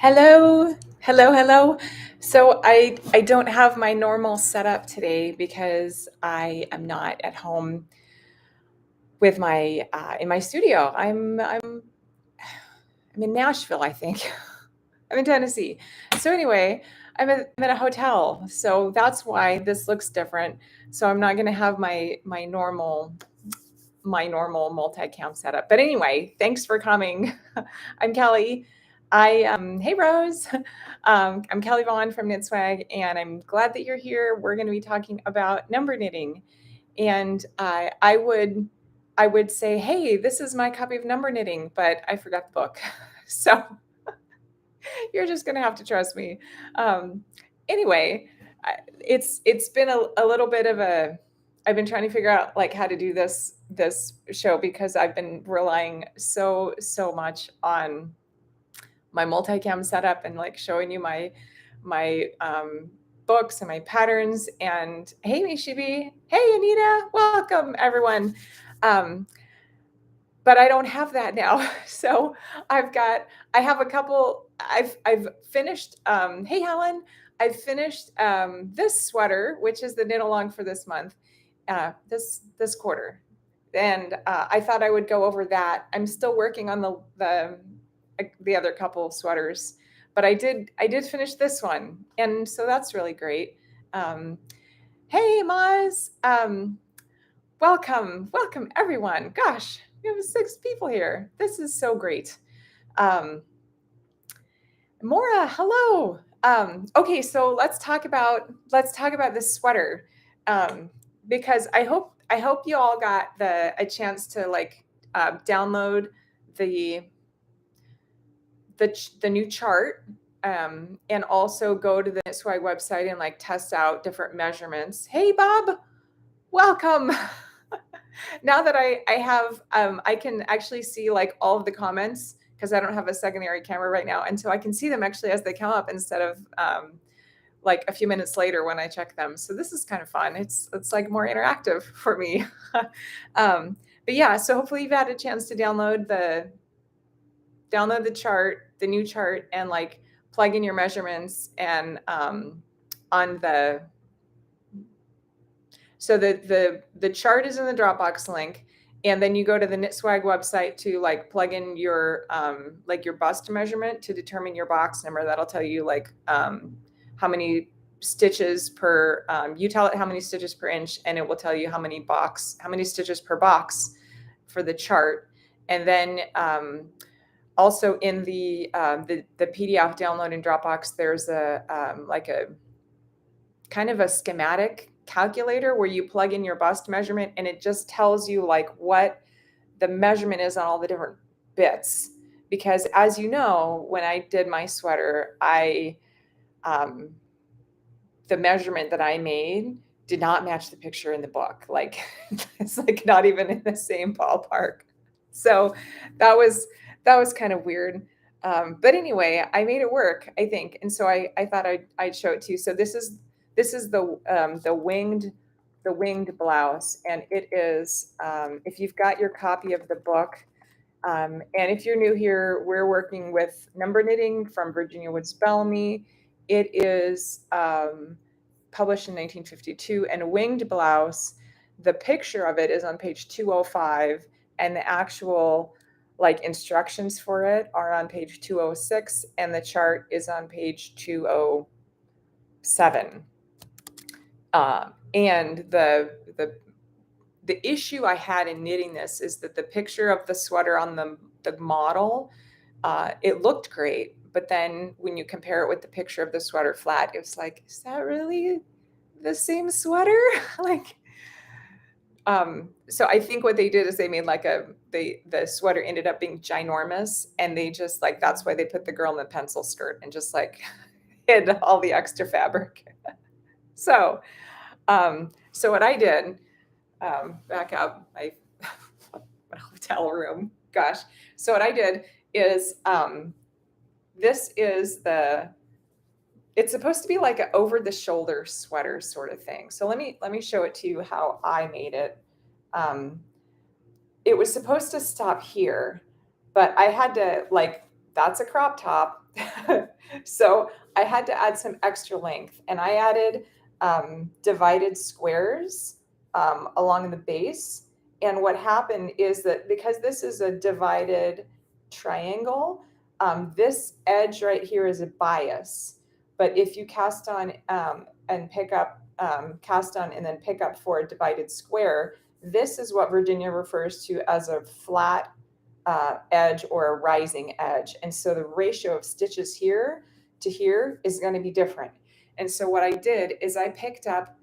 Hello, hello. So I don't have my normal setup today because I am not at home with my in my studio. I'm in Nashville, I think. I'm in Tennessee. So anyway, I'm at a hotel, so that's why this looks different. So I'm not going to have my normal multicam setup. But anyway, thanks for coming. I'm Kelly. Hey Rose. I'm Kelly Vaughn from KnitSwag, and I'm glad that you're here. We're going to be talking about number knitting, and I would say, hey, this is my copy of number knitting, but I forgot the book, so you're just going to have to trust me. Anyway, it's been a little bit of a I've been trying to figure out like how to do this show because I've been relying so much on my multicam setup and like showing you my books and my patterns. And hey Mishibi, hey Anita, welcome everyone. um, but I don't have that now. So I have a couple. I've finished. Hey Helen, I've finished this sweater, which is the knit along for this month, this quarter, and I thought I would go over that. I'm still working on the other couple sweaters, but I did finish this one, and so that's really great. Um, hey Maz, welcome everyone. Gosh, we have 6 people here. This is so great. Um, Mora, hello. Okay, so let's talk about this sweater, because I hope you all got a chance to like download the the new chart, and also go to the KnitSwag website and like test out different measurements. Hey Bob, welcome. Now that I have I can actually see like all of the comments because I don't have a secondary camera right now, and so I can see them actually as they come up instead of like a few minutes later when I check them. So this is kind of fun. It's like more interactive for me. But yeah, so hopefully you've had a chance to download the chart, the new chart, and like plug in your measurements. And on the so the chart is in the Dropbox link, and then you go to the KnitSwag website to like plug in your like your bust measurement to determine your box number. That'll tell you like how many stitches per you tell it how many stitches per inch, and it will tell you how many stitches per box for the chart. And then also in the PDF download in Dropbox, there's like a kind of a schematic calculator where you plug in your bust measurement, and it just tells you like what the measurement is on all the different bits. Because as you know, when I did my sweater, the measurement that I made did not match the picture in the book. Like it's like not even in the same ballpark. So that was kind of weird. But anyway, I made it work, I think. And so I thought I'd show it to you. So this is the winged blouse, and it is if you've got your copy of the book, and if you're new here, we're working with number knitting from Virginia Woods Bellamy. It is published in 1952, and a winged blouse. The picture of it is on page 205, and the actual like instructions for it are on page 206, and the chart is on page 207. And the issue I had in knitting this is that the picture of the sweater on the model, it looked great, but then when you compare it with the picture of the sweater flat, it was like, is that really the same sweater? Like, so I think what they did is they made like the sweater ended up being ginormous, and they just like, that's why they put the girl in the pencil skirt and just like hid all the extra fabric. So what I did, back up my hotel room. Gosh. So what I did is, this is it's supposed to be like an over the shoulder sweater sort of thing. So let me show it to you how I made it. It was supposed to stop here, but I had to like, that's a crop top. So I had to add some extra length, and I added divided squares along the base. And what happened is that because this is a divided triangle, this edge right here is a bias. But if you cast on and pick up, cast on and then pick up for a divided square, this is what Virginia refers to as a flat edge or a rising edge. And so the ratio of stitches here to here is going to be different. And so what I did is I picked up,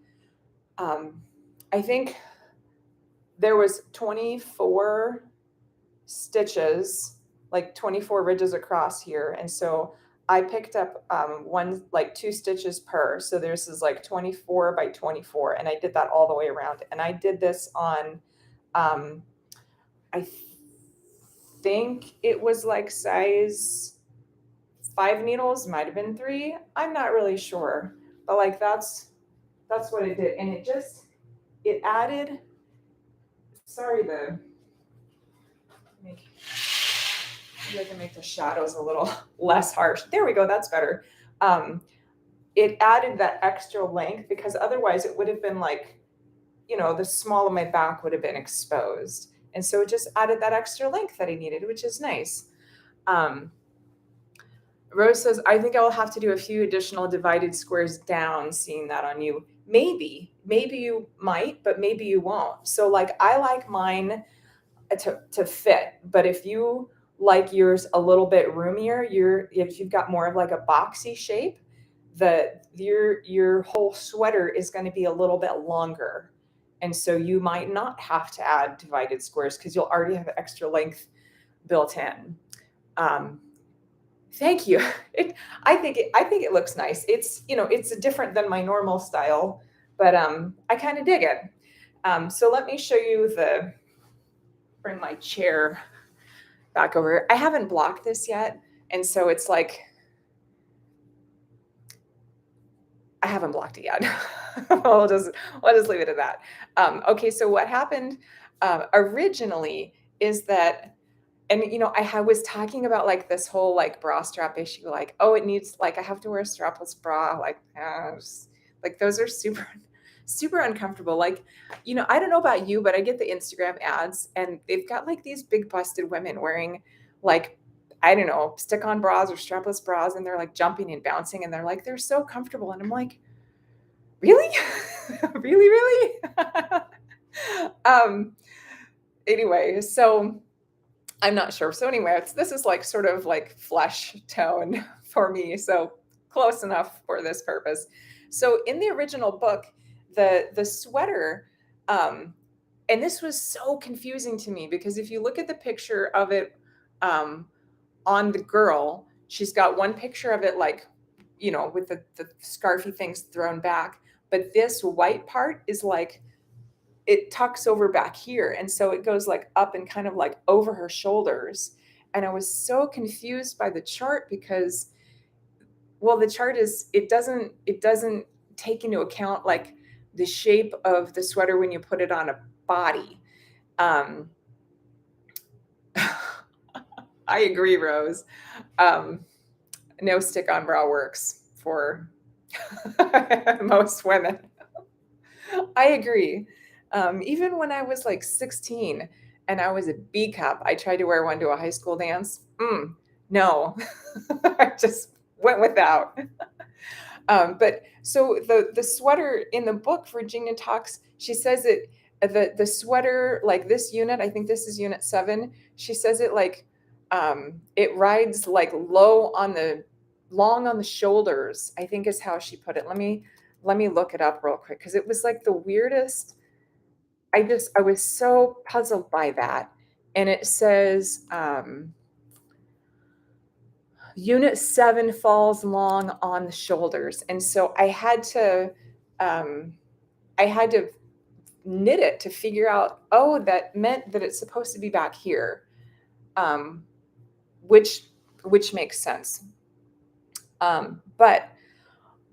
I think there was 24 stitches, like 24 ridges across here. And so I picked up like 2 stitches per. So this is like 24 by 24. And I did that all the way around. And I did this on, I think it was like size 5 needles, might have been 3. I'm not really sure, but like that's what it did. And it added, sorry, maybe I can make the shadows a little less harsh. There we go, that's better. It added that extra length because otherwise it would have been like, the small of my back would have been exposed. And so it just added that extra length that I needed, which is nice. Rose says, I think I will have to do a few additional divided squares down, seeing that on you. Maybe you might, but maybe you won't. So like, I like mine to fit, but if you like yours a little bit roomier, if you've got more of like a boxy shape, your whole sweater is going to be a little bit longer. And so you might not have to add divided squares because you'll already have extra length built in. Thank you. I think it looks nice. It's different than my normal style, but I kind of dig it. So let me show you bring my chair back over. I haven't blocked this yet, and so it's like I haven't blocked it yet. we'll just leave it at that. Okay, so what happened originally is that, and I was talking about like this whole like bra strap issue, like, oh, it needs, like, I have to wear a strapless bra, like those are super uncomfortable. Like, I don't know about you, but I get the Instagram ads and they've got like these big busted women wearing like, I don't know, stick-on bras or strapless bras, and they're like jumping and bouncing, and they're like, they're so comfortable. And I'm like, really? really? Anyway, so I'm not sure. So anyway, this is like sort of like flesh tone for me. So close enough for this purpose. So in the original book, the sweater, and this was so confusing to me because if you look at the picture of it on the girl, she's got one picture of it like, with the scarfy things thrown back. But this white part is like, it tucks over back here. And so it goes like up and kind of like over her shoulders. And I was so confused by the chart because, well, the chart it doesn't take into account like the shape of the sweater when you put it on a body. I agree, Rose. No stick-on bra works for most women. I agree. Even when I was like 16 and I was a B cup, I tried to wear one to a high school dance. No, I just went without. But so the sweater in the book, Virginia talks, she says it, the sweater, like this unit, I think this is unit 7. She says it like, it rides like long on the shoulders, I think is how she put it. Let me look it up real quick, because it was like the weirdest. I was so puzzled by that. And it says, unit 7 falls long on the shoulders. And so I had to knit it to figure out, oh, that meant that it's supposed to be back here. Which makes sense. But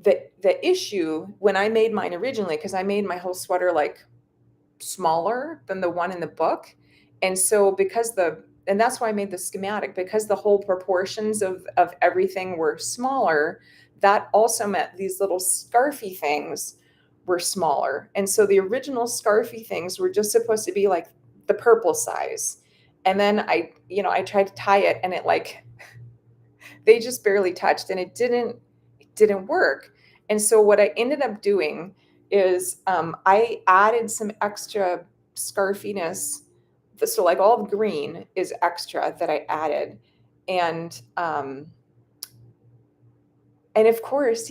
the issue when I made mine originally, because I made my whole sweater like smaller than the one in the book. And so because the and that's why I made the schematic, because the whole proportions of everything were smaller. That also meant these little scarfy things were smaller. And so the original scarfy things were just supposed to be like the purple size. And then I tried to tie it, and it like they just barely touched, and it didn't work. And so what I ended up doing is I added some extra scarfiness. So like all the green is extra that I added. And of course,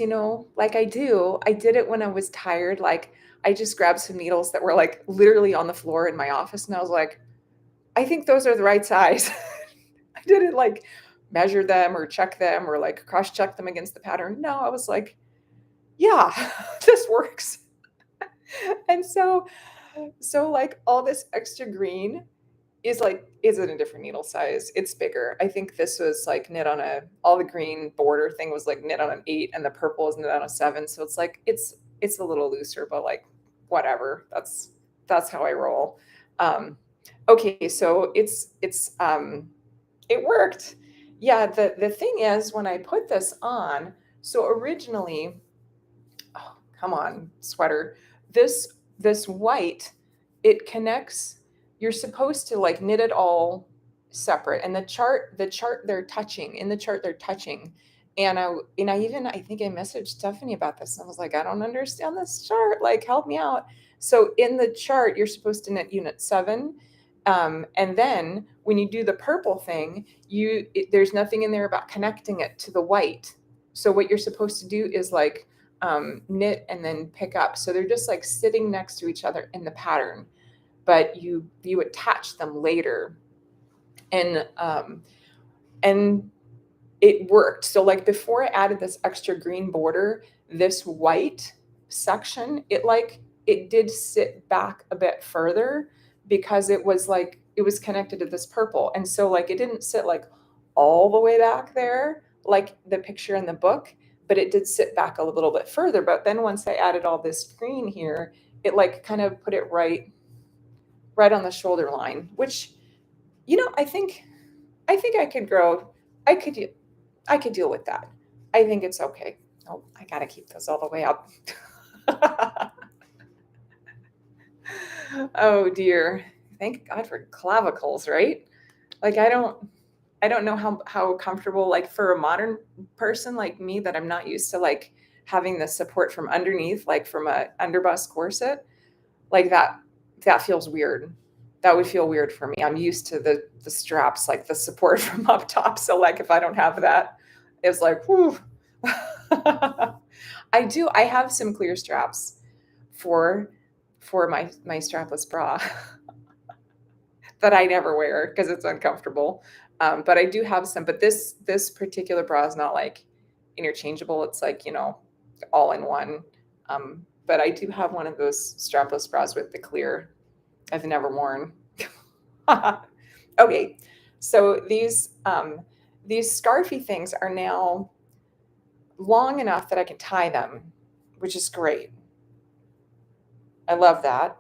like I did it when I was tired. Like I just grabbed some needles that were like literally on the floor in my office, and I was like, I think those are the right size. I didn't like measure them or check them or like cross check them against the pattern. No, I was like, yeah, this works. And so like all this extra green is in a different needle size. It's bigger. I think this was like knit on all the green border thing was like knit on an 8, and the purple is knit on a 7. So it's like it's a little looser, but like whatever. That's how I roll. Okay, so it worked. Yeah, the thing is, when I put this on, so originally, oh, come on, sweater. This white, it connects. You're supposed to like knit it all separate. And the chart they're touching. In the chart they're touching. And I think I messaged Stephanie about this, and I was like, I don't understand this chart. Like, help me out. So in the chart, you're supposed to knit unit 7. And then when you do the purple thing, there's nothing in there about connecting it to the white. So what you're supposed to do is like knit and then pick up. So they're just like sitting next to each other in the pattern, but you attach them later, and it worked. So like before I added this extra green border, this white section, it did sit back a bit further, because it was connected to this purple. And so like it didn't sit like all the way back there, like the picture in the book, but it did sit back a little bit further. But then once I added all this green here, it like kind of put it right on the shoulder line, which, I think I could grow. I could deal with that. I think it's okay. Oh, I gotta keep those all the way up. Oh dear. Thank God for clavicles, right? Like I don't know how comfortable, like for a modern person like me, that I'm not used to like having the support from underneath, like from a underbust corset, like that feels weird. That would feel weird for me. I'm used to the straps, like the support from up top. So like if I don't have that, it's like, whew. I have some clear straps for my strapless bra that I never wear because it's uncomfortable. But I do have some. But this particular bra is not like interchangeable. It's like, all in one. But I do have one of those strapless bras with the clear. I've never worn. Okay, so these scarfy things are now long enough that I can tie them, which is great. I love that.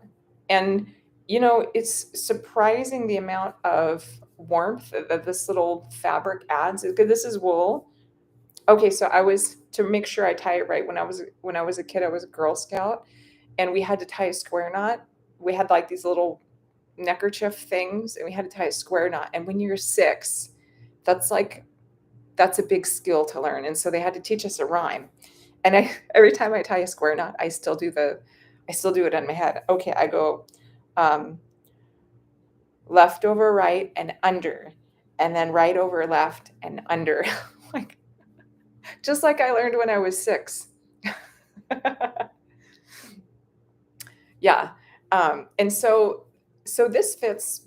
And it's surprising the amount of warmth that this little fabric adds. This is wool. Okay, so to make sure I tie it right, when I was a kid, I was a Girl Scout, and we had to tie a square knot. We had like these little neckerchief things, and we had to tie a square knot. And when you're 6, that's a big skill to learn. And so they had to teach us a rhyme. And every time I tie a square knot, I still do it in my head. Okay, I go left over right and under, and then right over left and under. Like, just like I learned when I was 6. Yeah. And so this fits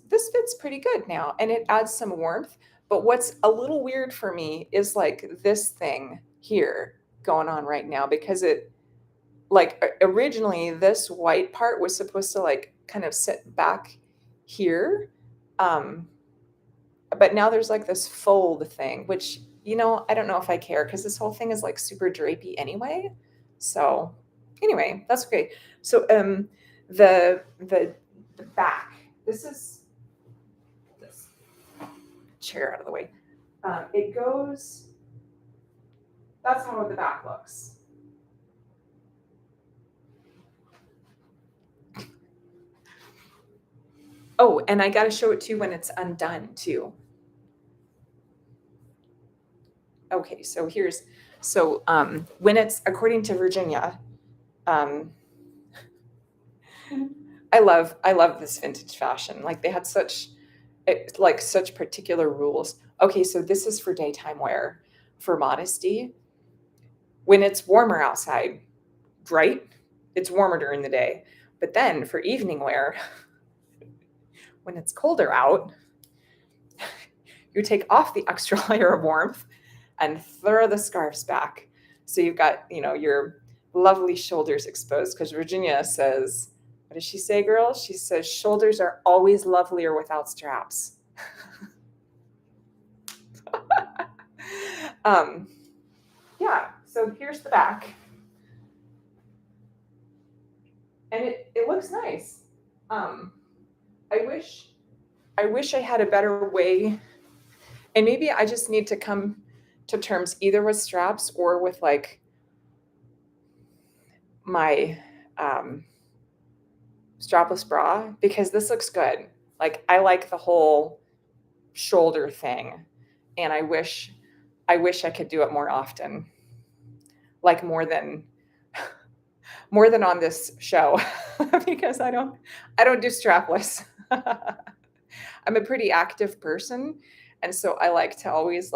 pretty good now, and it adds some warmth. But what's a little weird for me is like this thing here going on right now, because it, like, originally this white part was supposed to like kind of sit back here. But now there's like this fold thing, which, I don't know if I care, because this whole thing is like super drapey anyway. So anyway, that's okay. So the back, this is this. chair out of the way. It goes, that's how the back looks. Oh, and I got to show it to you when it's undone too. Okay, so when it's, according to Virginia, I love this vintage fashion. Like they had such particular rules. Okay, so this is for daytime wear, for modesty. When it's warmer outside, right? It's warmer during the day. But then for evening wear, when it's colder out, you take off the extra layer of warmth and throw the scarves back. So you've got, your lovely shoulders exposed, because Virginia says, what does she say, girl? She says shoulders are always lovelier without straps. Yeah, so here's the back. And it looks nice. I wish I had a better way, and maybe I just need to come to terms either with straps or with like my strapless bra, because this looks good. Like I like the whole shoulder thing, and I wish I could do it more often, like more than on this show, because I don't do strapless. I'm a pretty active person, and so I like to always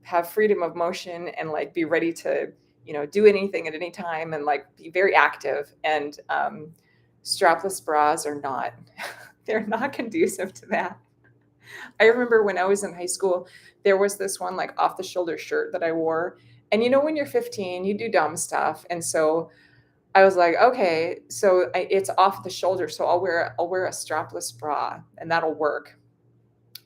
have freedom of motion and like be ready to do anything at any time and like be very active. And strapless bras are not they're not conducive to that. I remember when I was in high school, there was this one like off the shoulder shirt that I wore. And when you're 15, you do dumb stuff. And so I was like, okay, so it's off the shoulder, so I'll wear a strapless bra, and that'll work.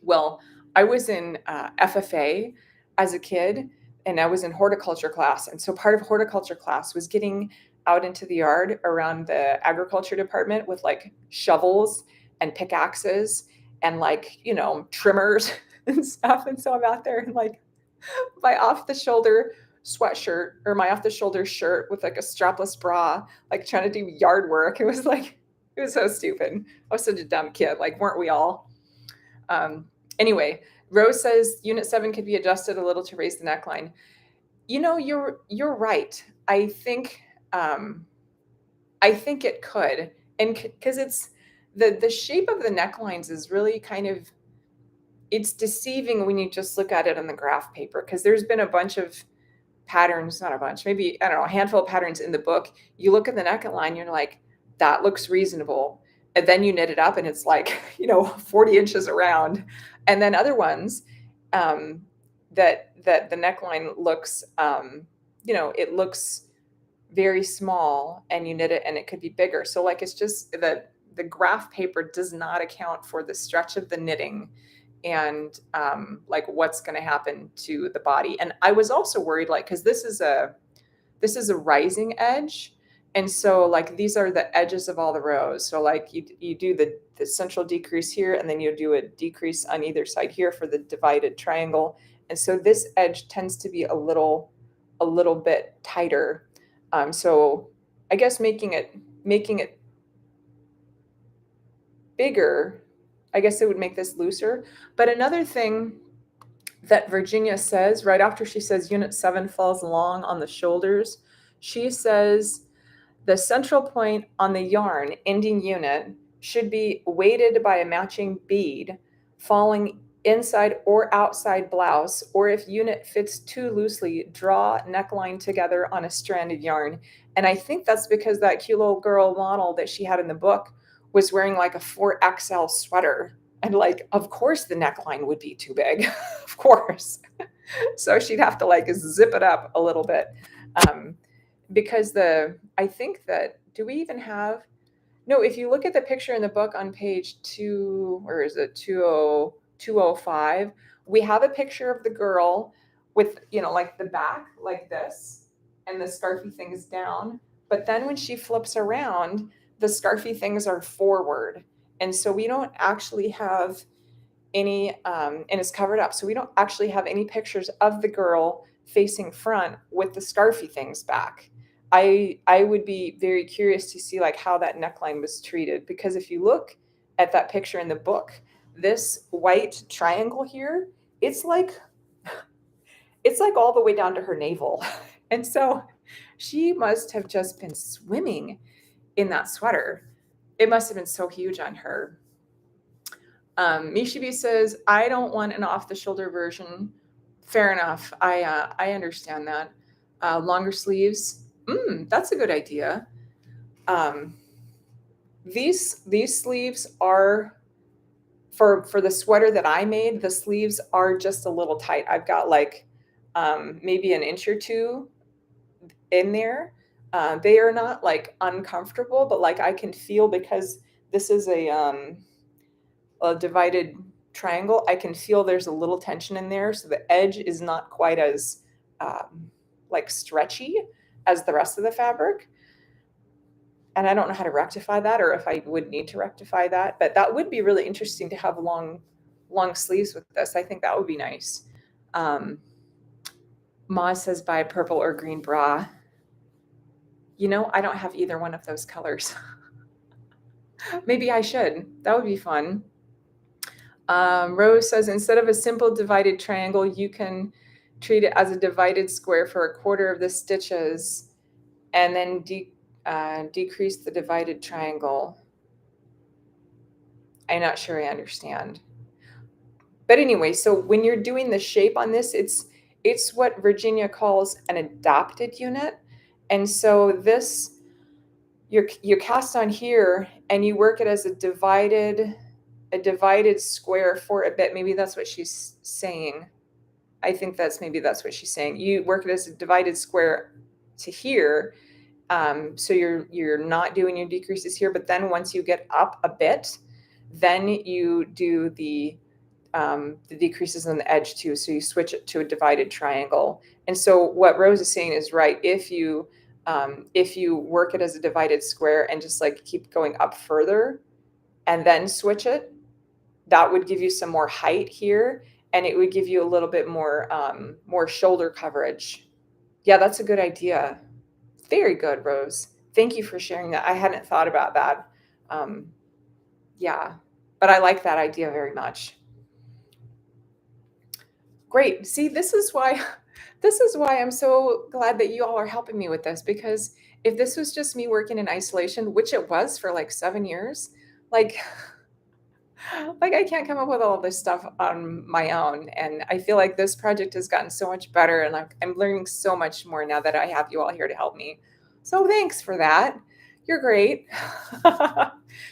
Well, I was in FFA as a kid, and I was in horticulture class, and so part of horticulture class was getting out into the yard around the agriculture department with like shovels and pickaxes and trimmers and stuff. And so I'm out there in like my off the shoulder sweatshirt or my off the shoulder shirt with like a strapless bra, like trying to do yard work. It was so stupid. I was such a dumb kid. Like, weren't we all? Anyway, Rose says Unit 7 could be adjusted a little to raise the neckline. You're right. I think it could, and because it's the shape of the necklines is really kind of, it's deceiving when you just look at it on the graph paper, because there's been a bunch of patterns, not a bunch, maybe, I don't know, a handful of patterns in the book. You look at the neckline, you're like, that looks reasonable. And then you knit it up and it's like, 40 inches around. And then other ones that the neckline looks, it looks very small, and you knit it and it could be bigger. So like, it's just that the graph paper does not account for the stretch of the knitting and like what's going to happen to the body. And I was also worried, like, because this is a rising edge, and so like these are the edges of all the rows. So like you do the central decrease here, and then you do a decrease on either side here for the divided triangle. And so this edge tends to be a little bit tighter. So I guess making it bigger, I guess it would make this looser. But another thing that Virginia says right after she says Unit 7 falls long on the shoulders, she says the central point on the yarn ending unit should be weighted by a matching bead falling inside or outside blouse, or if unit fits too loosely, draw neckline together on a strand of yarn. And I think that's because that cute little girl model that she had in the book was wearing like a 4XL sweater. And like, of course the neckline would be too big, of course. So she'd have to like zip it up a little bit. Because I think that, do we even have, no, if you look at the picture in the book on page 205, we have a picture of the girl with, like the back like this, and the scarfy things down. But then when she flips around, the scarfy things are forward. And so we don't actually have and it's covered up. So we don't actually have any pictures of the girl facing front with the scarfy things back. I would be very curious to see like how that neckline was treated, because if you look at that picture in the book, this white triangle here, it's like all the way down to her navel. And so she must have just been swimming in that sweater. It must have been so huge on her. Mishibi says, I don't want an off-the-shoulder version. Fair enough. I understand that. Longer sleeves. That's a good idea. These sleeves are for the sweater that I made. The sleeves are just a little tight. I've got like maybe an inch or two in there. They are not like uncomfortable, but like I can feel, because this is a divided triangle, I can feel there's a little tension in there. So the edge is not quite as like stretchy as the rest of the fabric. And I don't know how to rectify that, or if I would need to rectify that, but that would be really interesting to have long sleeves with this. I think that would be nice. Ma says buy a purple or green bra. You know, I don't have either one of those colors. Maybe I should. That would be fun. Rose says, instead of a simple divided triangle, you can treat it as a divided square for a quarter of the stitches, and then decrease the divided triangle. I'm not sure I understand. But anyway, so when you're doing the shape on this, it's what Virginia calls an adapted unit. And so this, you cast on here and you work it as a divided square for a bit. Maybe that's what she's saying. I think maybe that's what she's saying. You work it as a divided square to here. So you're not doing your decreases here, but then once you get up a bit, then you do the decreases on the edge too. So you switch it to a divided triangle. And so what Rose is saying is right. If you work it as a divided square and just like keep going up further and then switch it, that would give you some more height here, and it would give you a little bit more shoulder coverage. Yeah, that's a good idea. Very good, Rose. Thank you for sharing that. I hadn't thought about that. Yeah, but I like that idea very much. Great. See, this is why I'm so glad that you all are helping me with this, because if this was just me working in isolation, which it was for like 7 years, like I can't come up with all this stuff on my own. And I feel like this project has gotten so much better, and I'm learning so much more now that I have you all here to help me. So thanks for that. You're great.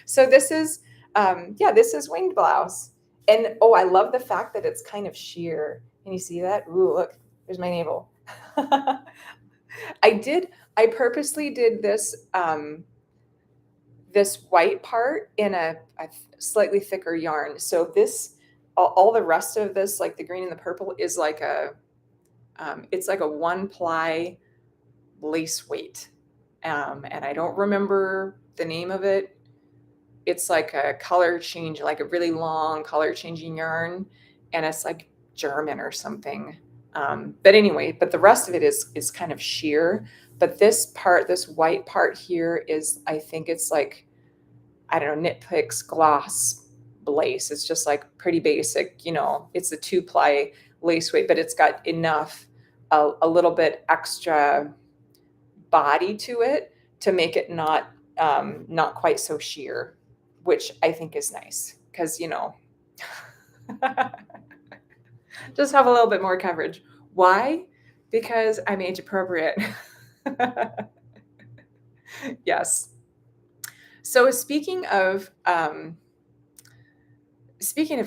So this is, this is winged blouse. And oh, I love the fact that it's kind of sheer. Can you see that? Ooh, look, there's my navel. I purposely did this, this white part in a slightly thicker yarn. So this, all the rest of this, like the green and the purple, is like it's like a 1-ply lace weight. And I don't remember the name of it. It's like a color change, like a really long color changing yarn. And it's like German or something. But anyway, but the rest of it is kind of sheer. But this part, this white part here is, I think it's like, I don't know, Knit Picks gloss lace. It's just like pretty basic, you know, it's a 2-ply lace weight, but it's got enough, a little bit extra body to it to make it not quite so sheer, which I think is nice, because, you know, just have a little bit more coverage. Why? Because I'm age appropriate. Yes. So speaking of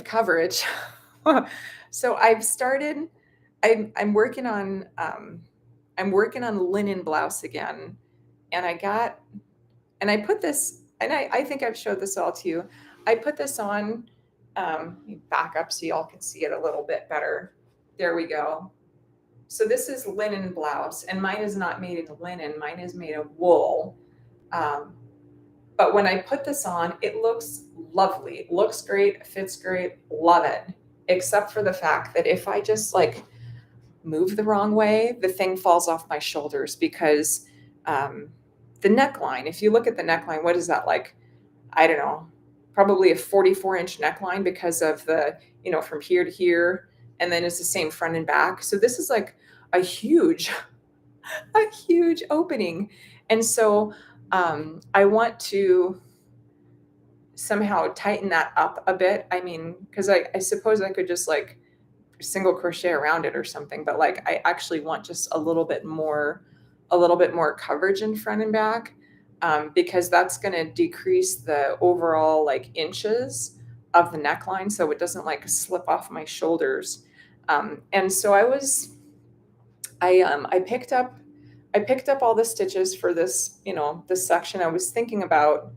coverage, so I'm working on linen blouse again, and I put this, and I think I've showed this all to you. I put this on, let me back up so y'all can see it a little bit better. There we go. So this is linen blouse, and mine is not made in linen. Mine is made of wool. But when I put this on, it looks lovely. It looks great, fits great, love it. Except for the fact that if I just like move the wrong way, the thing falls off my shoulders because the neckline, if you look at the neckline, what is that like? I don't know, probably a 44-inch neckline because of the, from here to here, and then it's the same front and back. So this is like a huge, a huge opening. And so I want to somehow tighten that up a bit. I mean, because I suppose I could just like single crochet around it or something, but like I actually want just a little bit more coverage in front and back, because that's going to decrease the overall like inches of the neckline, so it doesn't like slip off my shoulders. And so I picked up all the stitches for this, this section. I was thinking about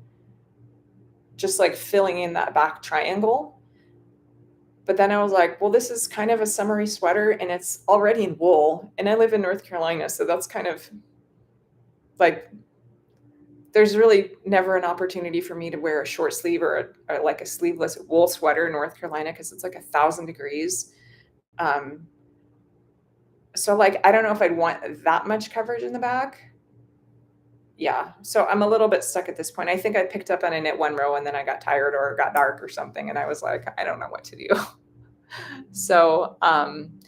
just like filling in that back triangle. But then I was like, well, this is kind of a summery sweater and it's already in wool. And I live in North Carolina. So that's kind of like, there's really never an opportunity for me to wear a short sleeve or like a sleeveless wool sweater in North Carolina because it's like 1,000 degrees. So like, I don't know if I'd want that much coverage in the back. Yeah. So I'm a little bit stuck at this point. I think I picked up on a knit one row and then I got tired or it got dark or something. And I was like, I don't know what to do. So I'm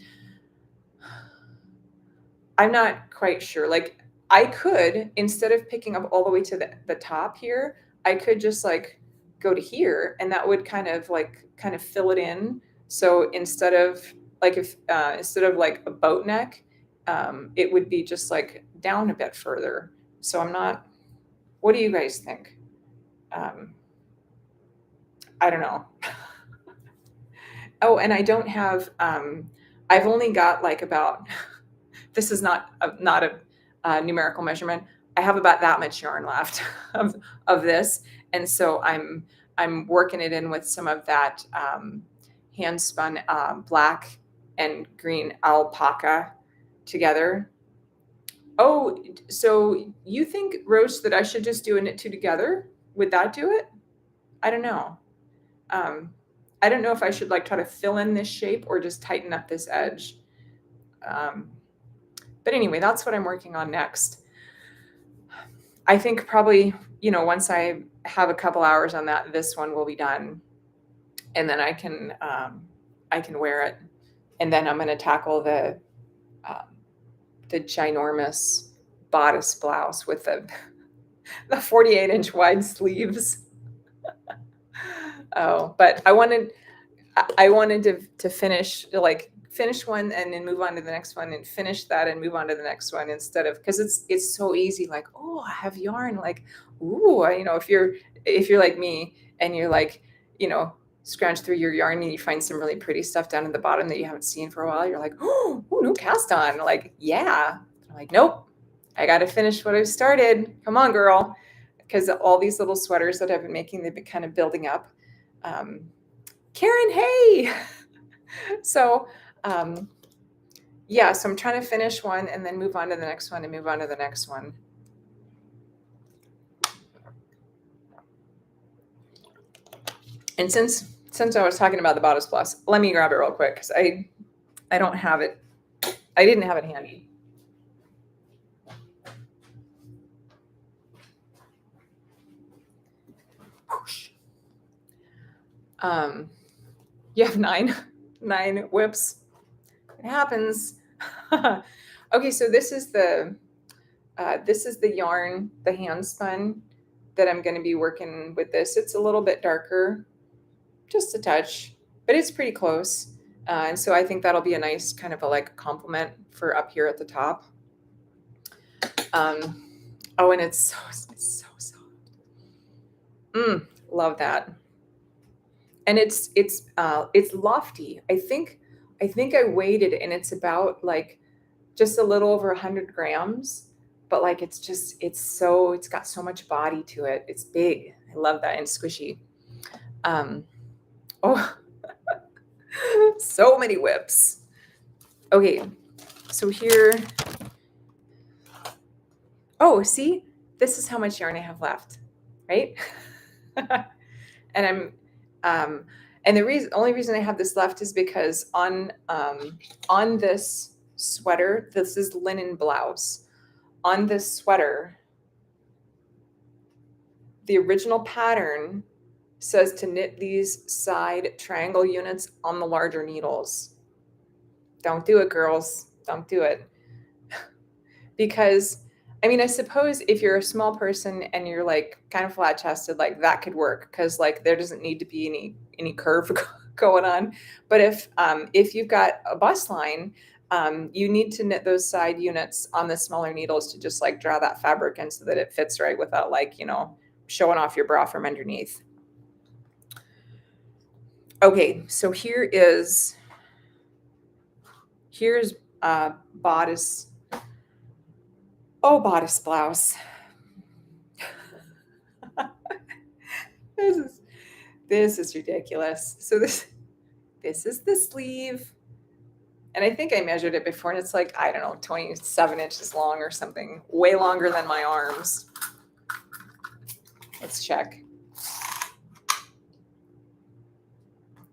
not quite sure. Like I could, instead of picking up all the way to the top here, I could just like go to here and that would kind of fill it in. So instead of like instead of like a boat neck, it would be just like down a bit further. So I'm not, what do you guys think? I don't know. Oh, and I don't have, I've only got like about, this is not a numerical measurement. I have about that much yarn left of this. And so I'm working it in with some of that hand spun black and green alpaca together. Oh, so you think, Rose, that I should just do a knit two together? Would that do it? I don't know. I don't know if I should like try to fill in this shape or just tighten up this edge. But anyway, that's what I'm working on next. I think probably, once I have a couple hours on that, this one will be done. And then I can wear it. And then I'm going to tackle the ginormous bodice blouse with the 48-inch wide sleeves. Oh, but I wanted to finish one and then move on to the next one and finish that and move on to the next one instead of, because it's so easy. Like, oh, I have yarn. Like, ooh, if you're like me and you're like, scrounge through your yarn and you find some really pretty stuff down at the bottom that you haven't seen for a while. You're like, oh, no cast on. Like, yeah. I'm like, nope, I got to finish what I've started. Come on, girl. Because all these little sweaters that I've been making, they've been kind of building up. Karen, hey. So, yeah, so I'm trying to finish one and then move on to the next one and move on to the next one. And since I was talking about the bodice blouse, let me grab it real quick because I don't have it. I didn't have it handy. Whoosh. You have nine whips. It happens. Okay, so this is the yarn, the hand spun that I'm going to be working with this. It's a little bit darker, just a touch, but it's pretty close. And so I think that'll be a nice kind of a like complement for up here at the top. Oh, and it's so soft. Love that. And it's lofty. I think I weighed it and it's about like just a little over 100 grams, but like it's got so much body to it. It's big. I love that, and squishy. Oh, so many whips. Okay, so here. Oh, see, this is how much yarn I have left. right? And and the only reason I have this left is because on this sweater, this is linen blouse. On this sweater, the original pattern says to knit these side triangle units on the larger needles. Don't do it, girls. Don't do it. Because I mean, I suppose if you're a small person and you're like kind of flat chested, like that could work because like there doesn't need to be any curve going on. But if you've got a bust line, you need to knit those side units on the smaller needles to just like draw that fabric in so that it fits right without like, showing off your bra from underneath. Okay, so here's bodice. Oh, bodice blouse. This is ridiculous. So this is the sleeve. And I think I measured it before, and it's like, I don't know, 27 inches long or something, way longer than my arms. Let's check.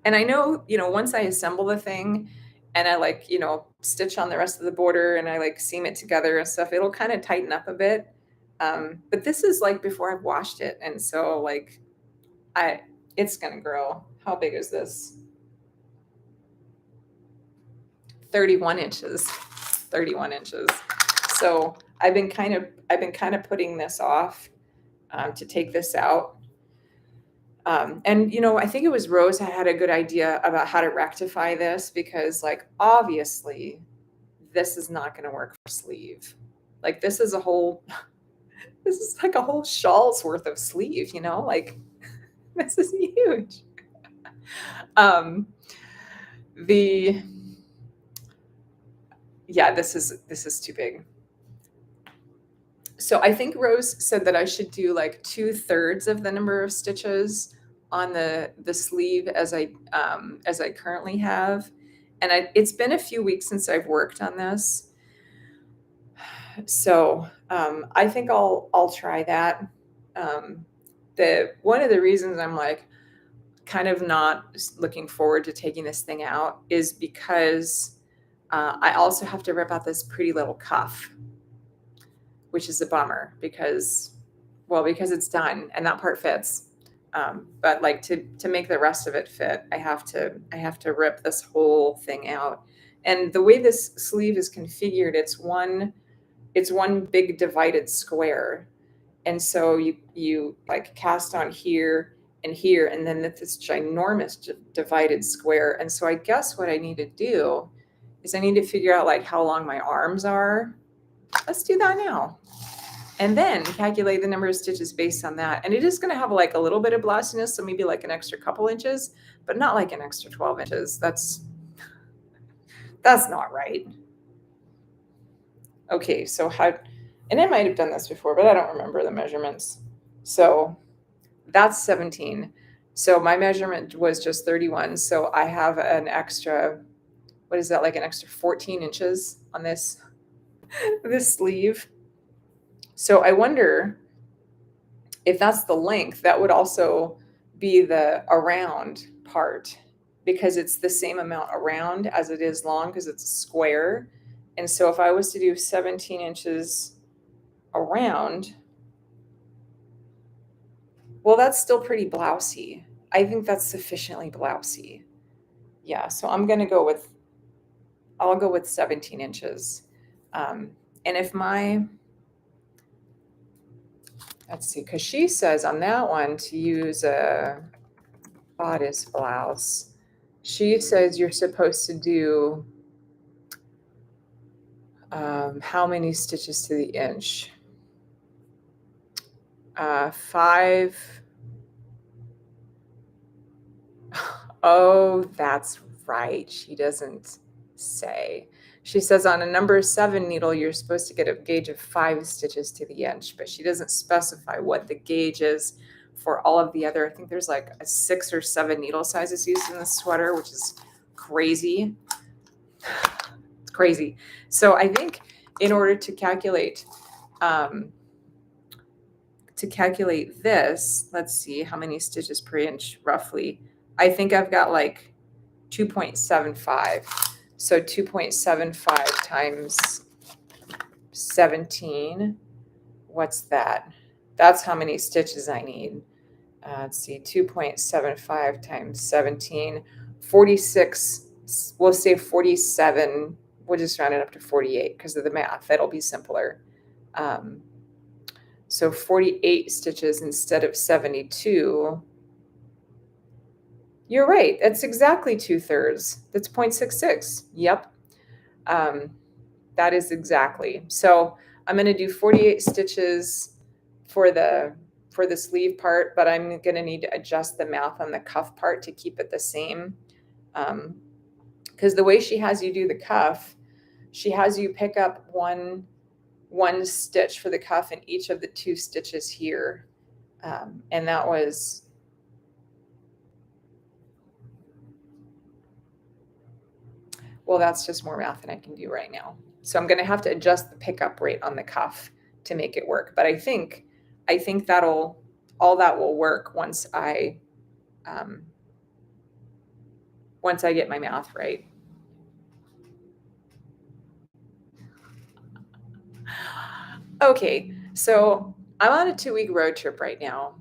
And I know, once I assemble the thing and I like, stitch on the rest of the border and I like seam it together and stuff, it'll kind of tighten up a bit. But this is like before I've washed it. And so like, it's going to grow. How big is this? 31 inches. 31 inches. So I've been kind of putting this off to take this out. And I think it was Rose that had a good idea about how to rectify this because like obviously this is not going to work for sleeve. Like this is like a whole shawl's worth of sleeve, like this is huge. This is too big. So I think Rose said that I should do like 2/3 of the number of stitches on the sleeve as I currently have. And it's been a few weeks since I've worked on this. So I think I'll try that. One of the reasons I'm like kind of not looking forward to taking this thing out is because I also have to rip out this pretty little cuff, which is a bummer because it's done and that part fits. But like to make the rest of it fit, I have to rip this whole thing out. And the way this sleeve is configured, it's one big divided square. And so you like cast on here and here, and then this ginormous divided square. And so I guess what I need to do is I need to figure out like how long my arms are. Let's do that now. And then calculate the number of stitches based on that. And it is going to have like a little bit of blousiness, so maybe like an extra couple inches, but not like an extra 12 inches. That's not right. Okay, so and I might have done this before, but I don't remember the measurements. So that's 17. So my measurement was just 31. So I have an extra, what is that, like an extra 14 inches on this sleeve. So I wonder if that's the length, that would also be the around part because it's the same amount around as it is long because it's a square. And so if I was to do 17 inches around, well, that's still pretty blousy. I think that's sufficiently blousy. Yeah, so I'll go with 17 inches. And if let's see, because she says on that one to use a bodice blouse, she says you're supposed to do how many stitches to the inch? 5. Oh, that's right. She doesn't say. She says on a number 7 needle, you're supposed to get a gauge of 5 stitches to the inch, but she doesn't specify what the gauge is for all of the other. I think there's like a 6 or 7 needle sizes used in the sweater, which is crazy. It's crazy. So I think in order to calculate to calculate this, let's see how many stitches per inch roughly. I think I've got like 2.75. So 2.75 times 17. What's that? That's how many stitches I need. Let's see, 2.75 times 17, 46. We'll say 47. We'll just round it up to 48 because of the math. That'll be simpler. So 48 stitches instead of 72. You're right. That's exactly 2/3. That's 0.66. Yep. That is exactly. So I'm going to do 48 stitches for the sleeve part, but I'm going to need to adjust the math on the cuff part to keep it the same. Because the way she has you do the cuff, she has you pick up one stitch for the cuff in each of the 2 stitches here. And that was, well, that's just more math than I can do right now. So I'm going to have to adjust the pickup rate on the cuff to make it work. But I think all that will work once I get my math right. Okay, so I'm on a 2-week road trip right now,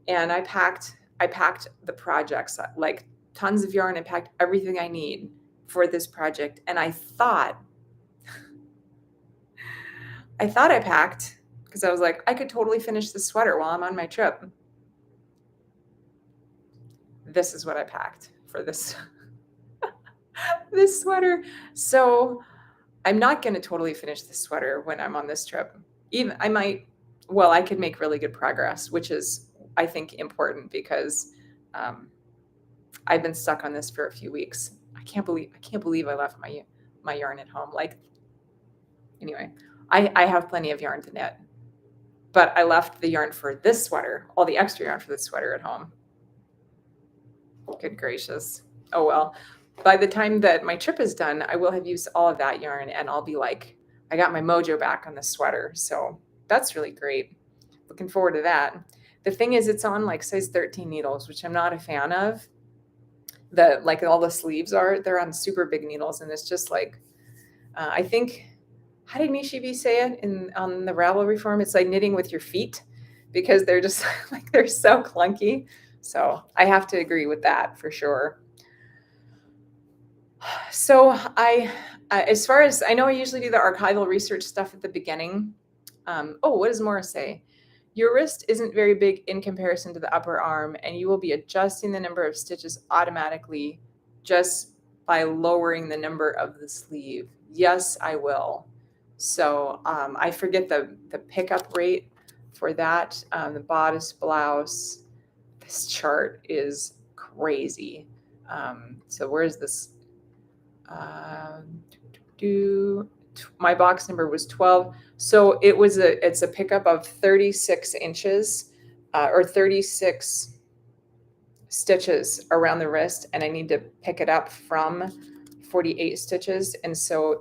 and I packed the projects, like tons of yarn. I packed everything I need for this project, and I thought I packed because I was like, I could totally finish the sweater while I'm on my trip. This is what I packed for this this sweater. So I'm not going to totally finish the sweater when I'm on this trip. Even I could make really good progress, which is, I think, important because I've been stuck on this for a few weeks. I can't believe I left my yarn at home. Like, anyway, I have plenty of yarn to knit, but I left the yarn for this sweater, all the extra yarn for this sweater at home. Good gracious. Oh, well, by the time that my trip is done, I will have used all of that yarn and I'll be like, I got my mojo back on the sweater. So that's really great. Looking forward to that. The thing is, it's on like size 13 needles, which I'm not a fan of. Like all the sleeves they're on super big needles. And it's just like, I think, how did Nishibi say it on the Ravelry form? It's like knitting with your feet because they're just like, they're so clunky. So I have to agree with that for sure. So as far as I know, I usually do the archival research stuff at the beginning. What does Maura say? Your wrist isn't very big in comparison to the upper arm, and you will be adjusting the number of stitches automatically just by lowering the number of the sleeve. Yes, I will. So I forget the pickup rate for that. The bodice blouse, this chart is crazy. So where's this? My box number was 12. So it's a pickup of 36 inches or 36 stitches around the wrist. And I need to pick it up from 48 stitches. And so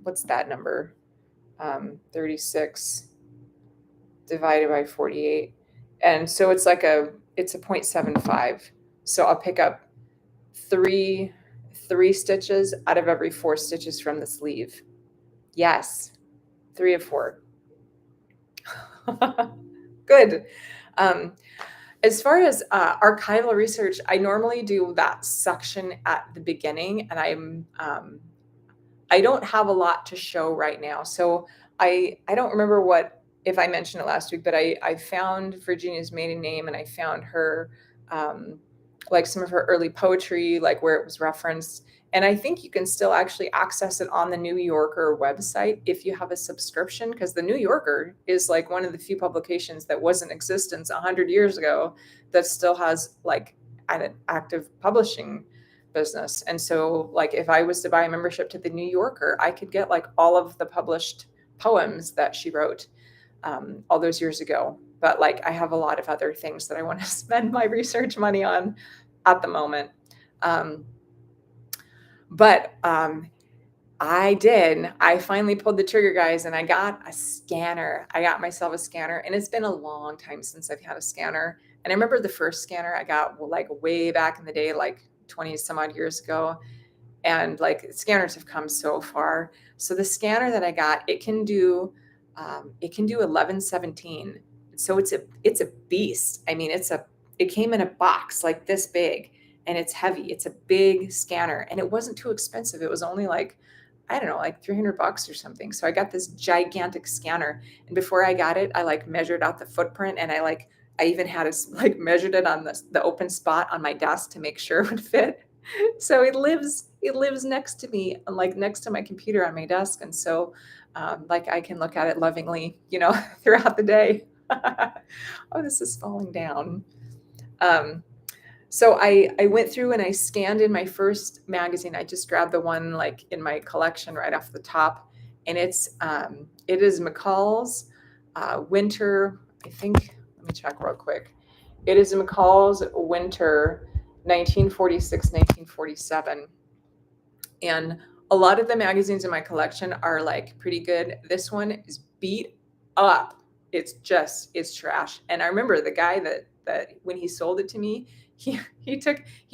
what's that number? 36 divided by 48. And so it's a 0.75. So I'll pick up three stitches out of every 4 stitches from the sleeve. Yes, 3 of 4. Good. As far as archival research, I normally do that section at the beginning, and I don't have a lot to show right now. So I don't remember if I mentioned it last week, but I found Virginia's maiden name, and I found her like some of her early poetry, like where it was referenced. And I think you can still actually access it on the New Yorker website if you have a subscription, because the New Yorker is like one of the few publications that was in existence 100 years ago that still has like an active publishing business. And so like if I was to buy a membership to the New Yorker, I could get like all of the published poems that she wrote all those years ago. But like I have a lot of other things that I want to spend my research money on at the moment. But I did. I finally pulled the trigger, guys, and I got a scanner. I got myself a scanner, and it's been a long time since I've had a scanner. And I remember the first scanner I got, well, like way back in the day, like 20 some odd years ago. And like scanners have come so far. So the scanner that I got, it can do 1117. So it's a beast. I mean, it came in a box like this big, and it's heavy. It's a big scanner, and it wasn't too expensive. It was only like, I don't know, like $300 or something. So I got this gigantic scanner, and before I got it, I like measured out the footprint, and I even had it like measured it on the open spot on my desk to make sure it would fit. So it lives next to me, like next to my computer on my desk, and so like I can look at it lovingly, throughout the day. Oh, this is falling down. Um, so I went through and I scanned in my first magazine. I just grabbed the one like in my collection right off the top, and it is McCall's Winter. I think, let me check real quick. It is McCall's Winter 1946, 1947. And a lot of the magazines in my collection are like pretty good. This one is beat up. It's trash. And I remember the guy that when he sold it to me, he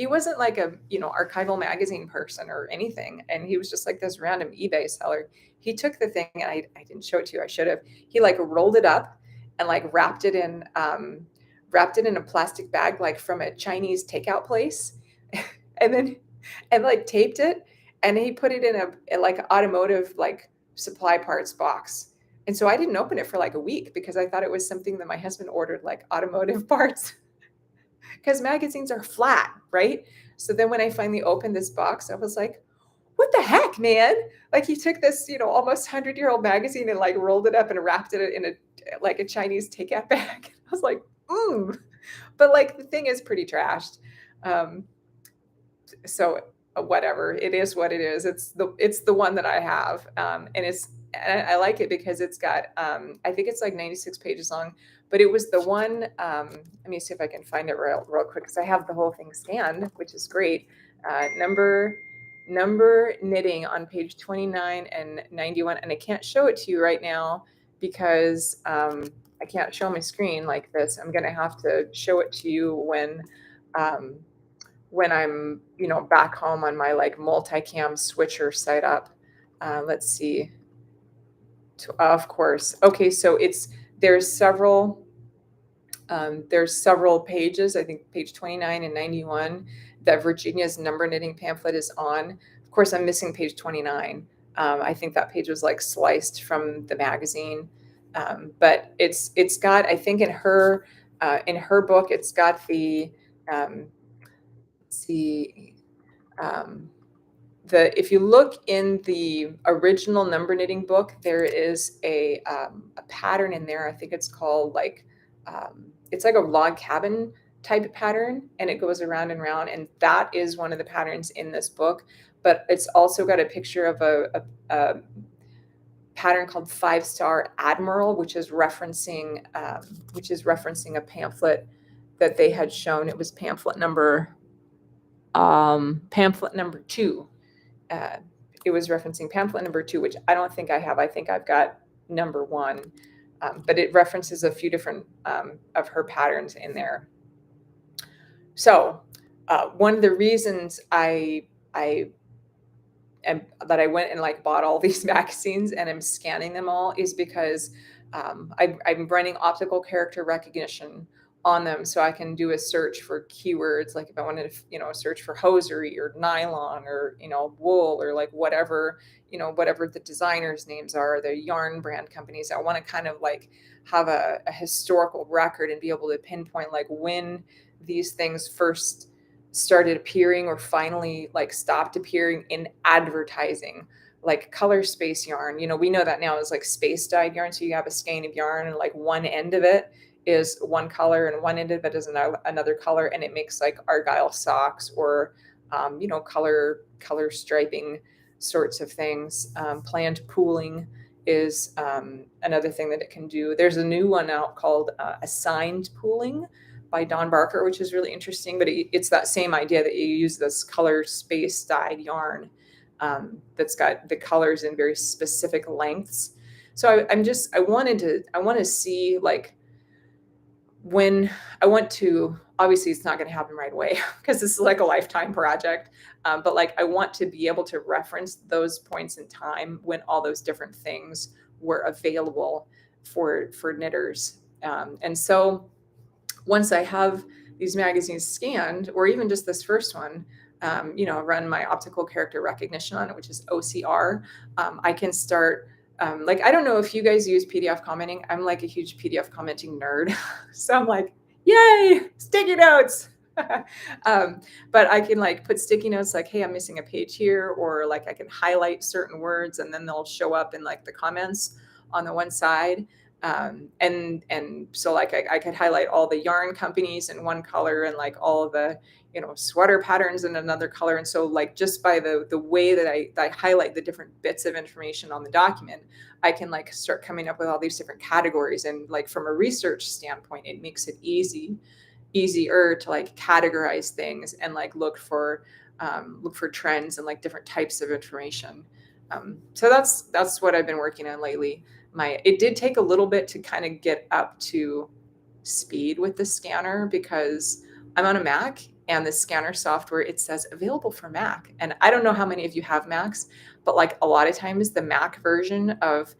wasn't like a, archival magazine person or anything. And he was just like this random eBay seller. He took the thing, and I didn't show it to you. I should have. He like rolled it up and like wrapped it in a plastic bag, like from a Chinese takeout place. and then and like taped it, and he put it in a like automotive like supply parts box. And so I didn't open it for like a week because I thought it was something that my husband ordered, like automotive parts, because magazines are flat, right? So then when I finally opened this box, I was like, what the heck, man? Like he took this, almost 100-year-old magazine and like rolled it up and wrapped it in a Chinese takeout bag. I was like, but like the thing is pretty trashed. Um, so whatever, it is what it is. It's the one that I have, and I like it because it's got I think it's like 96 pages long, but it was the one. Let me see if I can find it real quick, because I have the whole thing scanned, which is great. Number knitting on page 29 and 91, and I can't show it to you right now because I can't show my screen like this. I'm gonna have to show it to you when I'm, back home on my like multicam switcher setup. Let's see. Of course. Okay, so there's several pages. I think page 29 and 91 that Virginia's number knitting pamphlet is on. Of course, I'm missing page 29. I think that page was like sliced from the magazine, but it's got, I think in her book, it's got the see if you look in the original number knitting book, there is a pattern in there. I think it's called like it's like a log cabin type pattern, and it goes around and around, and that is one of the patterns in this book. But it's also got a picture of a pattern called 5-Star Admiral, which is referencing a pamphlet that they had shown. It was pamphlet number 2. It was referencing pamphlet number 2, which I don't think I have. I think I've got number 1, but it references a few different of her patterns in there. So one of the reasons I went and like bought all these magazines and I'm scanning them all is because I'm running optical character recognition on them, so I can do a search for keywords. Like if I wanted to, search for hosiery or nylon or, wool or like whatever the designers' names are, the yarn brand companies. I want to kind of like have a historical record and be able to pinpoint like when these things first started appearing or finally like stopped appearing in advertising. Like color space yarn, we know that now is like space dyed yarn. So you have a skein of yarn and like one end of it is one color and one end of it is another color, and it makes like argyle socks or color striping sorts of things. Planned pooling is another thing that it can do. There's a new one out called assigned pooling by Don Barker, which is really interesting, but it's that same idea that you use this color space dyed yarn that's got the colors in very specific lengths. So I want to see like when I want to, obviously it's not going to happen right away because this is like a lifetime project. But like I want to be able to reference those points in time when all those different things were available for knitters. And so once I have these magazines scanned, or even just this first one, run my optical character recognition on it, which is OCR, I can start. Like, I don't know if you guys use PDF commenting. I'm like a huge PDF commenting nerd. So I'm like, yay, sticky notes. But I can like put sticky notes like, hey, I'm missing a page here, or like I can highlight certain words and then they'll show up in like the comments on the one side. And so like I could highlight all the yarn companies in one color and like all of the sweater patterns in another color. And so like just by the way that I highlight the different bits of information on the document, I can like start coming up with all these different categories. And like from a research standpoint, it makes it easier to like categorize things and like look for trends and like different types of information. So that's what I've been working on lately. It did take a little bit to kind of get up to speed with the scanner because I'm on a Mac and the scanner software, it says available for Mac. And I don't know how many of you have Macs, but like a lot of times the Mac version of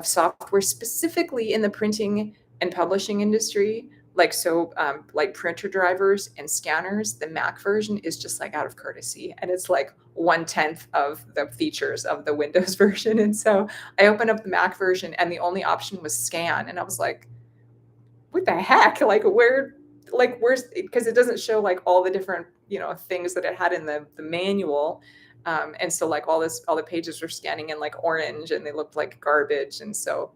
software, specifically in the printing and publishing industry, like printer drivers and scanners, the Mac version is just like out of courtesy. And it's like 1/10 of the features of the Windows version. And so I opened up the Mac version and the only option was scan. And I was like, what the heck? Where's, because it doesn't show like all the different, things that it had in the manual. And so like all the pages were scanning in like orange and they looked like garbage. And so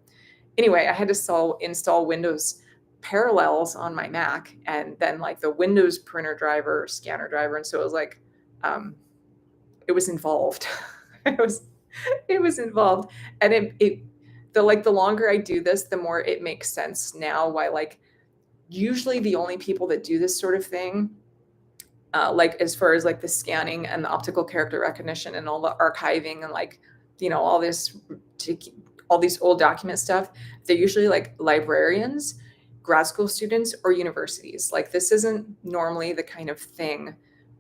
anyway, I had to install Windows Parallels on my Mac and then like the Windows printer driver, scanner driver. And so it was like, it was involved. it was involved. And the longer I do this, the more it makes sense now why like usually the only people that do this sort of thing, like as far as like the scanning and the optical character recognition and all the archiving and like, all these old document stuff, they're usually like librarians, grad school students, or universities. Like this isn't normally the kind of thing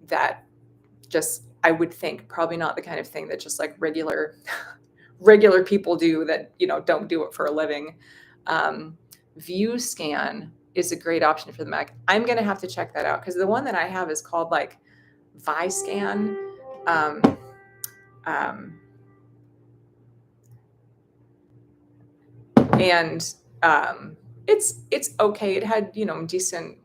that just, I would think probably not the kind of thing that just like regular people do that, don't do it for a living. View scan is a great option for the Mac. I'm going to have to check that out because the one that I have is called like ViScan. And it's okay. It had, decent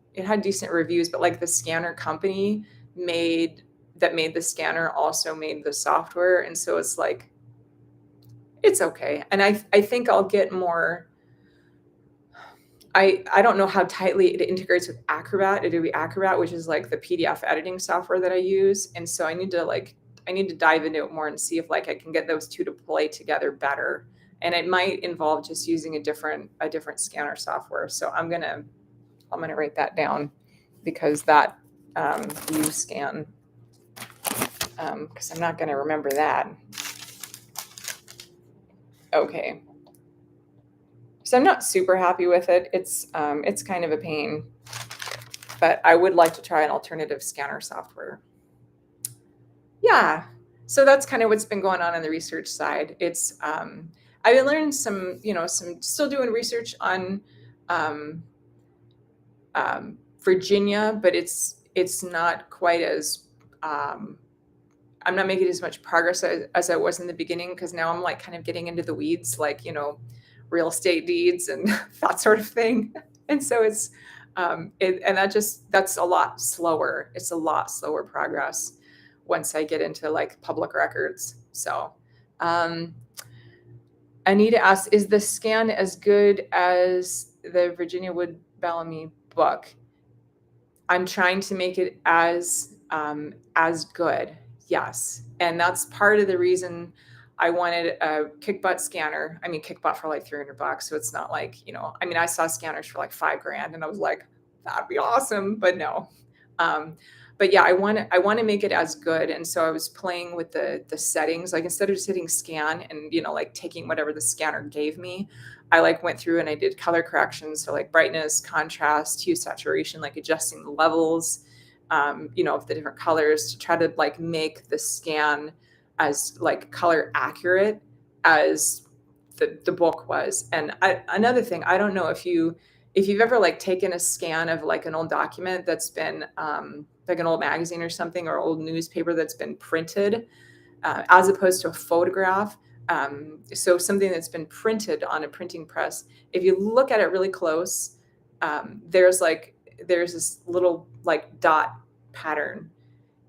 reviews, but like the scanner company made the scanner also made the software. And so it's like, it's okay. And I think I'll get more. I don't know how tightly it integrates with Adobe Acrobat, which is like the PDF editing software that I use. And so I need to dive into it more and see if like I can get those two to play together better. And it might involve just using a different scanner software. So I'm gonna write that down because that view scan, because I'm not gonna remember that. Okay. So I'm not super happy with it. It's kind of a pain, but I would like to try an alternative scanner software. Yeah. So that's kind of what's been going on the research side. It's I've been learning some still doing research on Virginia, but it's not quite as I'm not making as much progress as I was in the beginning because now I'm like kind of getting into the weeds, like real estate deeds and that sort of thing. And so it's that's a lot slower. It's a lot slower progress once I get into like public records. So Anita asks, is the scan as good as the Virginia Wood Bellamy book? I'm trying to make it as good. Yes. And that's part of the reason I wanted a kick-butt scanner. I mean, kick-butt for like $300. So it's not like, I saw scanners for like $5,000 and I was like, that'd be awesome. But no. but yeah, I want to make it as good. And so I was playing with the settings, like instead of just hitting scan and, like taking whatever the scanner gave me, I like went through and I did color corrections. So like brightness, contrast, hue, saturation, like adjusting the levels, of the different colors to try to like make the scan as like color accurate as the book was. And another thing, I don't know if you've ever like taken a scan of like an old document that's been like an old magazine or something, or old newspaper that's been printed, as opposed to a photograph. So something that's been printed on a printing press, if you look at it really close, there's this little like dot pattern.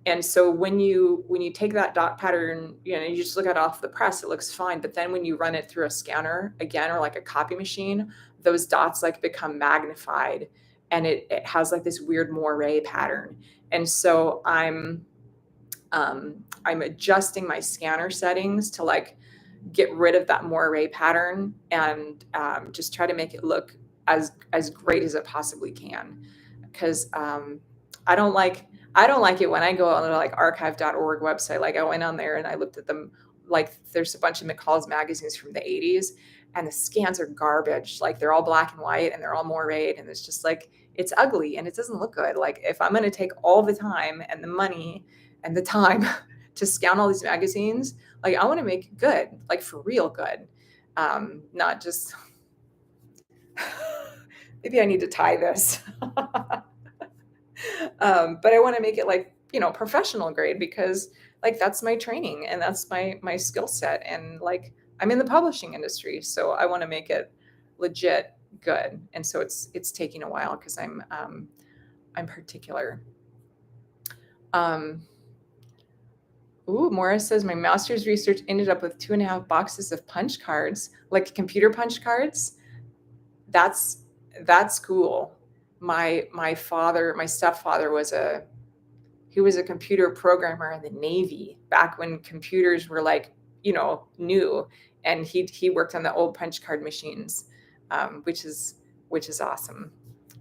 And so when you take that dot pattern, you just look at it off the press, it looks fine. But then when you run it through a scanner again, or like a copy machine, those dots like become magnified, and it has like this weird moire pattern. And so I'm adjusting my scanner settings to like get rid of that moire pattern, and just try to make it look as great as it possibly can. Because I don't like it when I go on the like archive.org website. Like I went on there and I looked at them, like there's a bunch of McCall's magazines from the 80s, and the scans are garbage. Like they're all black and white and they're all moiré, and it's just like, it's ugly and it doesn't look good. Like if I'm going to take all the time and the money and the time to scan all these magazines, like I want to make it good, like for real good. Not just maybe I need to tie this. But I want to make it like, professional grade, because like that's my training and that's my skill set. And like I'm in the publishing industry, so I want to make it legit good. And so it's taking a while because I'm particular. Morris says my master's research ended up with 2.5 boxes of punch cards, like computer punch cards. That's cool. My stepfather was a computer programmer in the Navy back when computers were like, new, and he worked on the old punch card machines, which is awesome.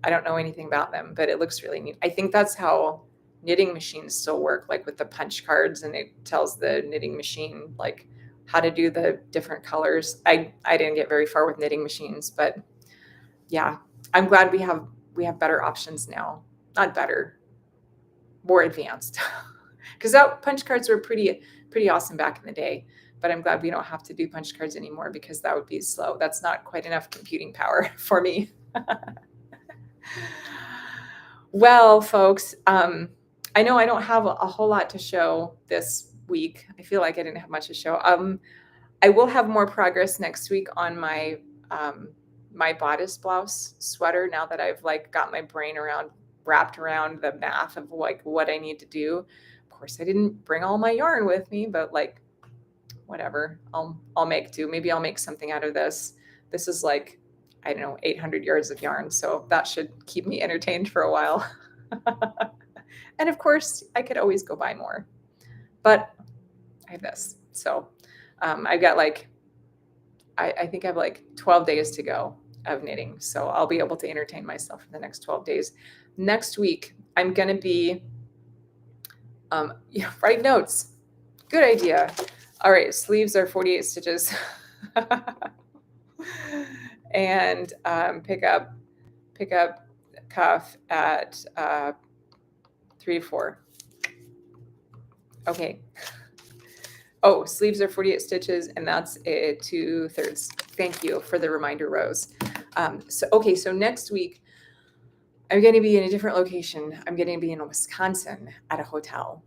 I don't know anything about them, but it looks really neat. I think that's how knitting machines still work, like with the punch cards, and it tells the knitting machine like how to do the different colors. I didn't get very far with knitting machines, but yeah, I'm glad we have better options now. Not better, more advanced. Because that punch cards were pretty awesome back in the day. But I'm glad we don't have to do punch cards anymore, because that would be slow. That's not quite enough computing power for me. Well, folks, I know I don't have a whole lot to show this week. I feel like I didn't have much to show. I will have more progress next week on my my bodice blouse sweater, now that I've like got my brain wrapped around the math of like what I need to do. Of course, I didn't bring all my yarn with me, but like whatever, I'll make do. Maybe I'll make something out of this. This is like, I don't know, 800 yards of yarn, so that should keep me entertained for a while. And of course, I could always go buy more, but I have this. So I've got like, I think I have like 12 days to go of knitting. So I'll be able to entertain myself for the next 12 days. Next week, I'm going to be, write notes. Good idea. All right. Sleeves are 48 stitches. And pick up cuff at 3 to 4. Okay. Oh, sleeves are 48 stitches, and that's a 2/3. Thank you for the reminder, Rose. So next week, I'm going to be in a different location. I'm going to be in Wisconsin at a hotel.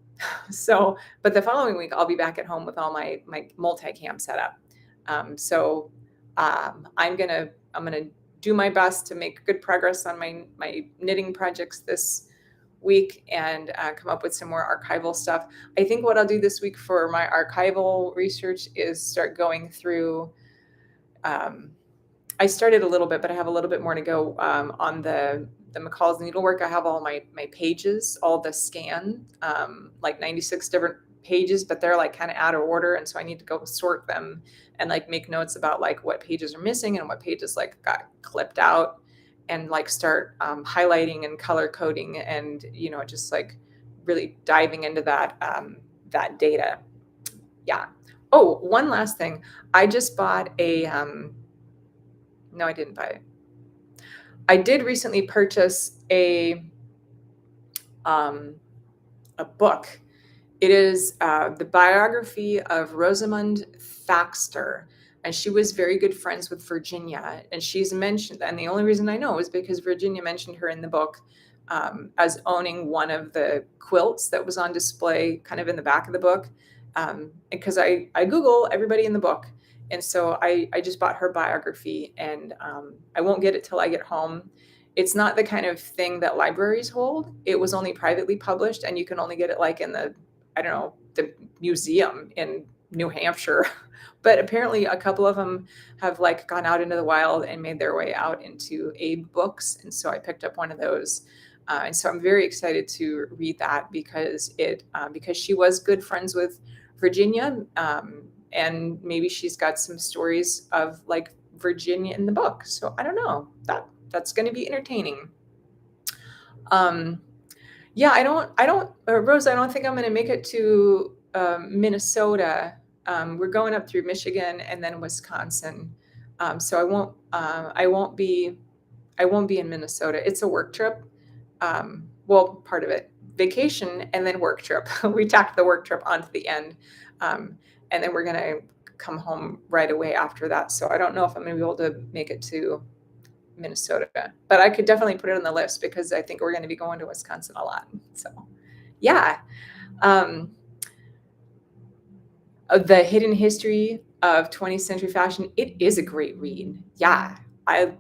But the following week, I'll be back at home with all my multicam setup. I'm gonna do my best to make good progress on my knitting projects this week, and come up with some more archival stuff. I think what I'll do this week for my archival research is start going through. I started a little bit, but I have a little bit more to go on the McCall's needlework. I have all my pages, all the scan, like 96 different pages, but they're like kind of out of order, and so I need to go sort them and like make notes about like what pages are missing and what pages like got clipped out, and like start highlighting and color coding, and just like really diving into that data. Yeah. Oh, one last thing. I just bought no, I didn't buy it. I did recently purchase a book. It is the biography of Rosamund Thaxter, and she was very good friends with Virginia. And she's mentioned, and the only reason I know is because Virginia mentioned her in the book as owning one of the quilts that was on display, kind of in the back of the book. Because I Google everybody in the book, and so I just bought her biography, and I won't get it till I get home. It's not the kind of thing that libraries hold. It was only privately published, and you can only get it like in the, I don't know, the museum in New Hampshire. But apparently a couple of them have like gone out into the wild and made their way out into ebooks. And so I picked up one of those. And so I'm very excited to read that because because she was good friends with Virginia. And maybe she's got some stories of like Virginia in the book. So I don't know, that's going to be entertaining. Yeah, Rose, I don't think I'm going to make it to Minnesota. We're going up through Michigan and then Wisconsin. So I won't be in Minnesota. It's a work trip. Well, part of it, vacation and then work trip. We tacked the work trip onto the end. And then we're going to come home right away after that. So I don't know if I'm going to be able to make it to Minnesota, but I could definitely put it on the list because I think we're going to be going to Wisconsin a lot. So yeah. The Hidden History of 20th Century Fashion. It is a great read. Yeah. I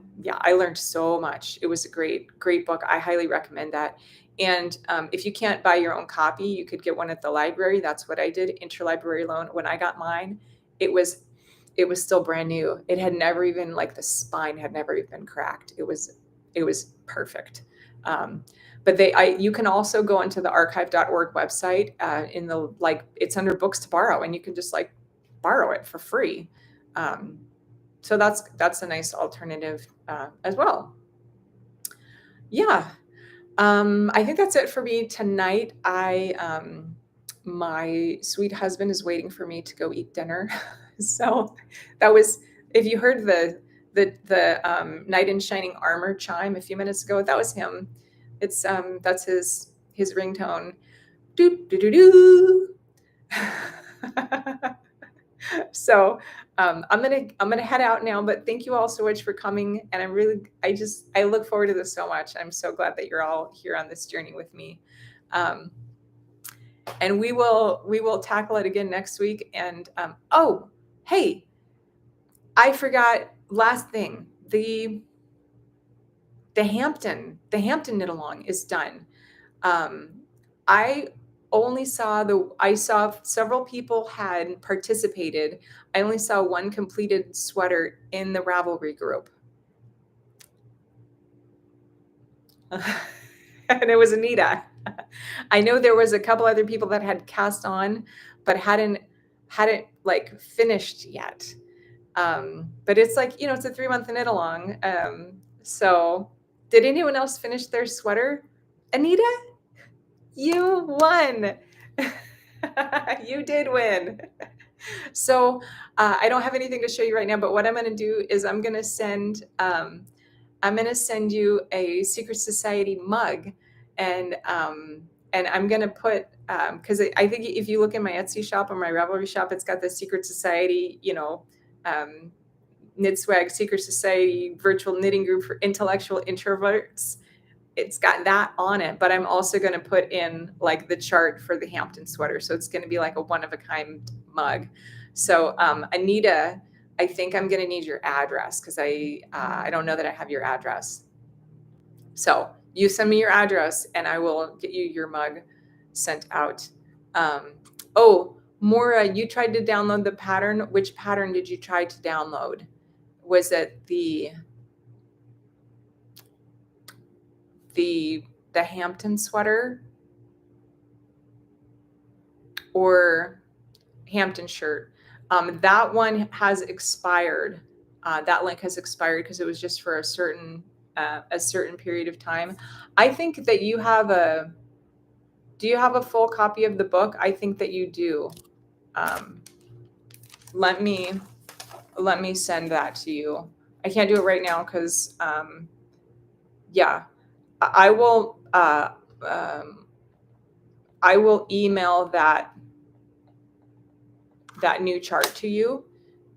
learned so much. It was a great book. I highly recommend that. And if you can't buy your own copy, you could get one at the library. That's what I did, interlibrary loan. When I got mine, it was still brand new. It had never even, like, the spine had never even been cracked. It was perfect. But you can also go into the archive.org website in the, like, it's under books to borrow, and you can just like borrow it for free. So that's a nice alternative as well. Yeah. I think that's it for me tonight. My sweet husband is waiting for me to go eat dinner. So that was, if you heard the knight in shining armor chime a few minutes ago, that was him. It's that's his ringtone. Doo doo doo doo. So I'm gonna head out now, but thank you all so much for coming. And I look forward to this so much. I'm so glad that you're all here on this journey with me. And we will tackle it again next week. And oh, hey, I forgot, last thing, the Hampton knit along is done. I saw several people had participated. I only saw one completed sweater in the Ravelry group. And it was Anita. I know there was a couple other people that had cast on, but hadn't like finished yet. But it's like, it's a 3-month knit along. So did anyone else finish their sweater? Anita? You won. You did win. So I don't have anything to show you right now, but what I'm going to do is I'm going to send you a Secret Society mug, and I'm going to put, because I think if you look in my Etsy shop or my Ravelry shop, it's got the Secret Society, Knit Swag Secret Society virtual knitting group for intellectual introverts. It's got that on it, but I'm also going to put in like the chart for the Hampton sweater. So it's going to be like a one-of-a-kind mug. So Anita, I think I'm going to need your address because I don't know that I have your address. So you send me your address and I will get you your mug sent out. Oh, Maura, you tried to download the pattern. Which pattern did you try to download? Was it the Hampton sweater or Hampton shirt? That one has expired. That link has expired because it was just for a certain period of time. I think that you have Do you have a full copy of the book? I think that you do. Let me send that to you. I can't do it right now because, yeah, I will. I will email that new chart to you,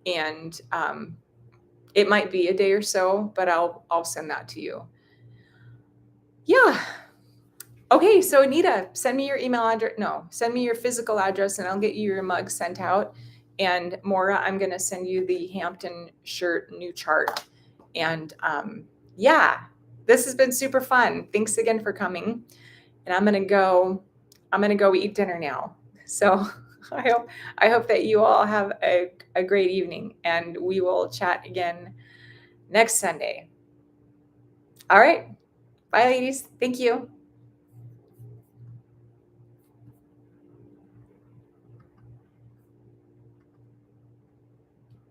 and it might be a day or so, but I'll send that to you. Yeah. Okay, so Anita, send me your email address. No, send me your physical address and I'll get you your mug sent out. And Maura, I'm going to send you the Hampton shirt new chart. And yeah, this has been super fun. Thanks again for coming. And I'm going to go eat dinner now. So I hope that you all have a great evening, and we will chat again next Sunday. All right. Bye, ladies. Thank you.